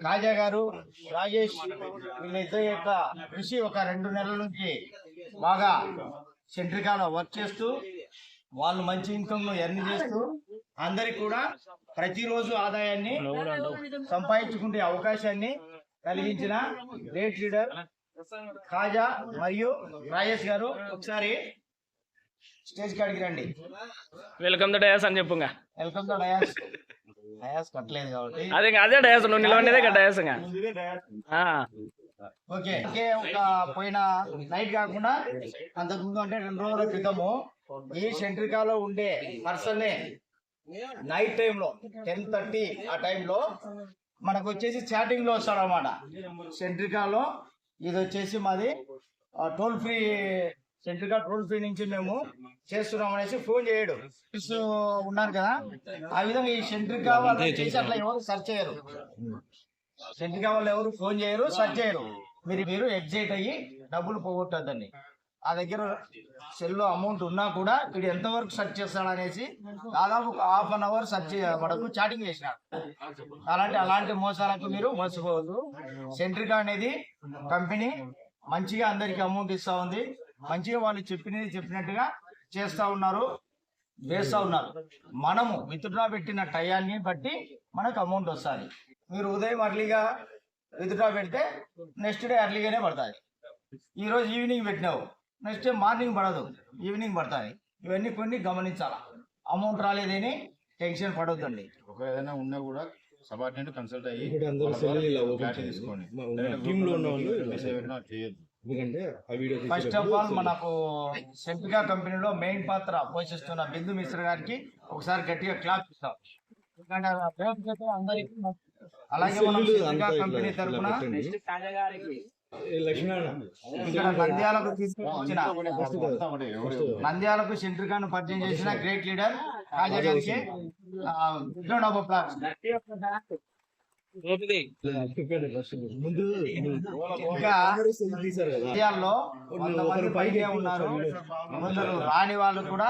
కాజా గారు, రాజేష్ వీళ్ళిద్దరి యొక్క కృషి ఒక 2 నెలల నుంచి బాగా సెంట్రికాలో వర్క్ చేస్తూ వాళ్ళు మంచి ఇన్కమ్ ను ఎర్న్ చేస్తూ అందరికి కూడా ప్రతిరోజు ఆదాయాన్ని సంపాదించుకునే అవకాశాన్ని కలిగించిన గ్రేట్ లీడర్ కాజా మరియు రాజేష్ గారు, ఒకసారి స్టేజ్ కాడికి రండి. వెల్కమ్ టు డయాస్ అని చెప్పుగా. Welcome to dais. డయాస్ కట్టలేదు కాబట్టి అదే డయాస్, నువ్వు నిలవనేదే డయాస్. ఓకే, ఒక పోయిన నైట్ కాకుండా అంతకుముందు అంటే 2 రోజుల క్రితము ఈ సెంట్రికాలో ఉండే పర్సన్ నైట్ టైంలో 10:30 ఆ టైంలో మనకు వచ్చేసి చాటింగ్ లో వస్తాడు అనమాట. సెంట్రికాలో ఇది వచ్చేసి మాది టోల్ ఫ్రీ, సెంట్రికా టోల్ ఫ్రీ నుంచి మేము చేస్తున్నాం అనేసి ఫోన్ చేయడు ఉన్నారు కదా. ఆ విధంగా ఈ సెంట్రికా వాళ్ళు చేసి అట్లా ఎవరు సెర్చ్ చేయరు, సెంట్రికా వాళ్ళు ఎవరు ఫోన్ చేయరు, సెర్చ్ చేయరు. మీరు ఎగ్జైట్ అయ్యి డబ్బులు పోగొట్టద్దండి. ఆ దగ్గర సెల్లో అమౌంట్ ఉన్నా కూడా వీడు ఎంతవరకు సెర్చ్ చేస్తాడు అనేసి దాదాపు ఒక ½ అన్ అవర్ సెర్చ్ వరకు చాటింగ్ చేసినాడు. అలాంటి మోసాలకు మీరు మోసపోవద్దు. సెంట్రికా అనేది కంపెనీ మంచిగా అందరికి అమౌంట్ ఇస్తా ఉంది, మంచిగా వాళ్ళు చెప్పినట్టుగా చేస్తా ఉన్నారు, వేస్తా ఉన్నారు. మనము విత్డ్రా పెట్టిన టయాన్ని బట్టి మనకు అమౌంట్ వస్తుంది. మీరు ఉదయం అర్లీగా విత్డ్రా పెడితే నెక్స్ట్ డే అర్లీగానే పడుతుంది. ఈరోజు ఈవినింగ్ పెట్టినావు, నెక్స్ట్ డే మార్నింగ్ పడదు, ఈవినింగ్ పడుతుంది. ఇవన్నీ కొన్ని గమనించాలా. అమౌంట్ రాలేదని టెన్షన్ పడవద్దండి. ఏదైనా ఉన్నా కూడా సబార్డినేట్ కన్సల్ట్ అయ్యి తీసుకోండి. ఫస్ట్ ఆఫ్ ఆల్ మనకు సెంట్రికా కంపెనీలో మెయిన్ పాత్ర పోషిస్తున్న బిందు మిశ్రా గారికి ఒకసారి గట్టిగా క్లాప్ ఇస్తాం. అలాగే మనం సెంట్రికా కంపెనీ తరఫున నంద్యాలకు తీసుకొచ్చిన నంద్యాలకు సెంట్రికాను పరిచయం చేసిన గ్రేట్ లీడర్ కాజా గారికి ఇంకా నంద్యాలలో 100 మంది పైగా ఉన్నారు. కొందరు రాని వాళ్ళు కూడా